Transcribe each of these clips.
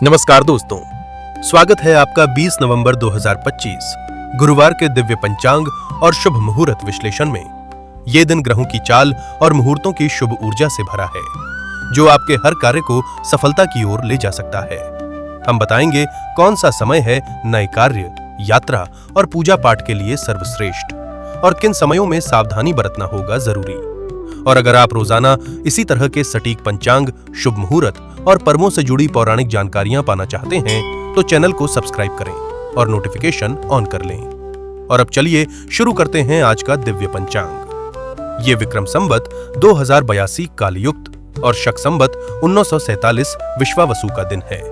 नमस्कार दोस्तों, स्वागत है आपका 20 नवंबर 2025 गुरुवार के दिव्य पंचांग और शुभ मुहूर्त विश्लेषण में। ये दिन ग्रहों की चाल और मुहूर्तों की शुभ ऊर्जा से भरा है, जो आपके हर कार्य को सफलता की ओर ले जा सकता है। हम बताएंगे कौन सा समय है नए कार्य, यात्रा और पूजा पाठ के लिए सर्वश्रेष्ठ, और किन समयों में सावधानी बरतना होगा जरूरी। और अगर आप रोजाना इसी तरह के सटीक पंचांग, शुभ मुहूर्त और पर्वों से जुड़ी पौराणिक जानकारियां पाना चाहते हैं तो चैनल को सब्सक्राइब करें और नोटिफिकेशन ऑन कर लें। और अब चलिए शुरू करते हैं आज का दिव्य पंचांग। ये विक्रम संवत 2082 कालयुक्त और शक संवत 1947 विश्वावसु का दिन है।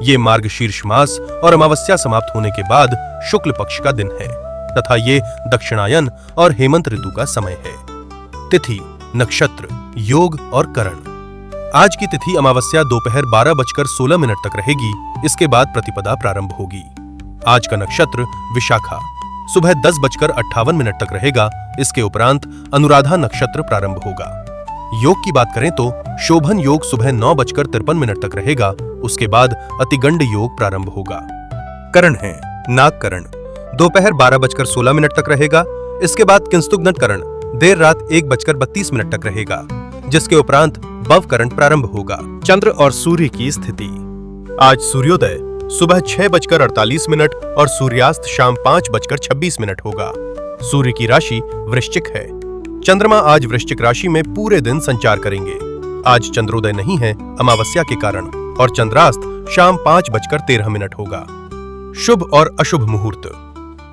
ये मार्गशीर्ष मास और अमावस्या समाप्त होने के बाद शुक्ल पक्ष का दिन है तथा ये दक्षिणायन और हेमंत ऋतु का समय है। तिथि, नक्षत्र, योग और करण। आज की तिथि अमावस्या दोपहर 12:16 तक रहेगी। इसके बाद प्रतिपदा प्रारंभ होगी। आज का नक्षत्र विशाखा सुबह 10:58 तक रहेगा। इसके उपरांत अनुराधा नक्षत्र प्रारंभ होगा। योग की बात करें तो शोभन योग सुबह 9:53 तक रहेगा। उसके बाद अतिगंड योग प्रारंभ होगा। करण है नागकरण, दोपहर 12:16 तक रहेगा। इसके बाद किंस्तुग्नट करण देर रात 1:32 तक रहेगा, जिसके उपरांत भवकरण प्रारंभ होगा। चंद्र और सूर्य की स्थिति। आज सूर्योदय सुबह 6:48 और सूर्यास्त शाम 5:26 होगा। सूर्य की राशि वृश्चिक है। चंद्रमा आज वृश्चिक राशि में पूरे दिन संचार करेंगे। आज चंद्रोदय नहीं है अमावस्या के कारण, और चंद्रास्त शाम 5:13 होगा। शुभ और अशुभ मुहूर्त।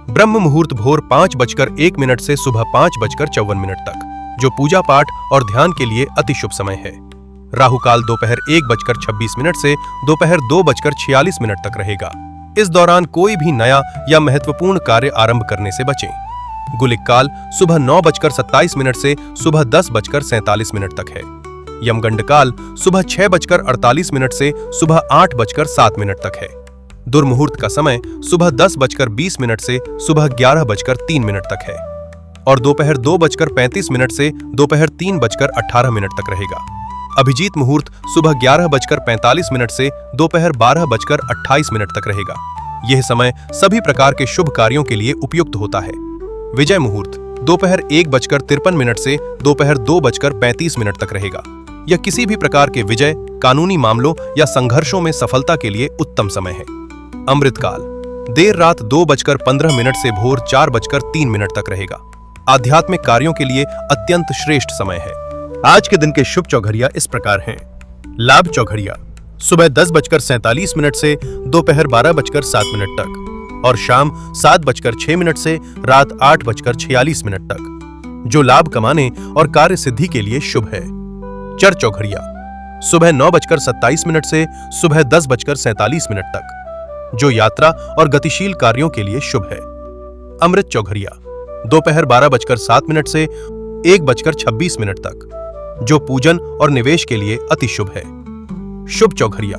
ब्रह्म मुहूर्त भोर 5:01 से सुबह 5:54 तक, जो पूजा पाठ और ध्यान के लिए अति शुभ समय है। राहु काल दोपहर 1:26 से दोपहर 2:46 तक रहेगा। इस दौरान कोई भी नया या महत्वपूर्ण कार्य आरंभ करने से बचें। गुलिक काल सुबह 9:27 से सुबह 10:47 तक है। यमगंड काल सुबह 6:48 से सुबह 8:07 तक है। दुर्मुहूर्त का समय सुबह 10:20 से सुबह 11:03 तक है, और दोपहर 2:35 से दोपहर 3:18 तक रहेगा। अभिजीत मुहूर्त सुबह 11:45 से दोपहर 12:28 तक रहेगा। यह समय सभी प्रकार के शुभ कार्यों के लिए उपयुक्त होता है। विजय मुहूर्त दोपहर 1:53 से दोपहर 2:35 तक रहेगा। यह किसी भी प्रकार के विजय, कानूनी मामलों या संघर्षों में सफलता के लिए उत्तम समय है। अमृत काल देर रात 2:15 से भोर 4:03 तक रहेगा। आध्यात्मिक कार्यों के लिए अत्यंत श्रेष्ठ समय है। आज के दिन के शुभ चौघड़िया इस प्रकार हैं। लाभ चौघड़िया सुबह 10:47 से दोपहर 12:07 तक, और शाम 7:06 से रात 8:46 तक, जो लाभ कमाने और कार्य सिद्धि के लिए शुभ है। चर चौघड़िया सुबह 9:27 से सुबह 10:47 तक, जो यात्रा और गतिशील कार्यों के लिए शुभ है। अमृत चौघड़िया दोपहर 12:07 से 1:26 तक, जो पूजन और निवेश के लिए अति शुभ है। शुभ चौघड़िया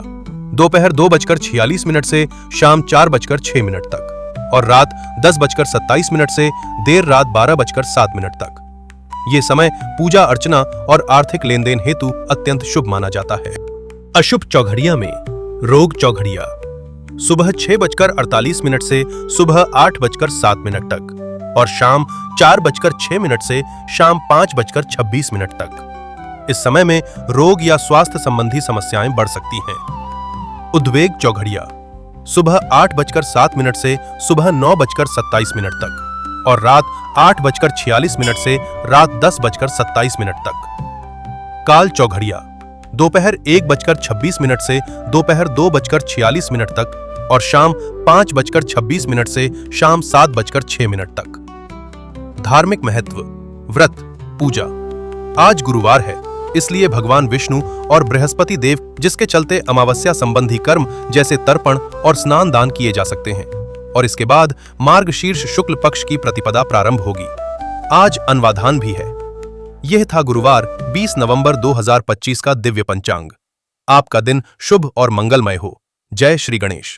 दोपहर 2:46 से शाम 4:06 तक, और रात 10:27 से देर रात 12:07 तक। ये समय पूजा अर्चना और आर्थिक लेन देन हेतु अत्यंत शुभ माना जाता है। अशुभ चौघड़िया में रोग चौघड़िया सुबह 6:48 से सुबह 8:07 तक, और शाम 4:06 से शाम 5:26 तक। इस समय में रोग या स्वास्थ्य संबंधी समस्याएं बढ़ सकती हैं। उद्वेग चौघड़िया सुबह 8:07 से सुबह 9:27 तक, और रात 8:46 से रात 10:27 तक। काल चौघड़िया दोपहर 1:26 से दोपहर 2:46 तक, और शाम 5:26 से शाम 7:06 तक। धार्मिक महत्व। व्रत पूजा। आज गुरुवार है, इसलिए भगवान विष्णु और बृहस्पति देव, जिसके चलते अमावस्या संबंधी कर्म जैसे तर्पण और स्नान दान किए जा सकते हैं, और इसके बाद मार्गशीर्ष शुक्ल पक्ष की प्रतिपदा प्रारंभ होगी। आज अन्वाधान भी है। यह था गुरुवार 20 नवंबर 2025 का दिव्य पंचांग। आपका दिन शुभ और मंगलमय हो। जय श्री गणेश।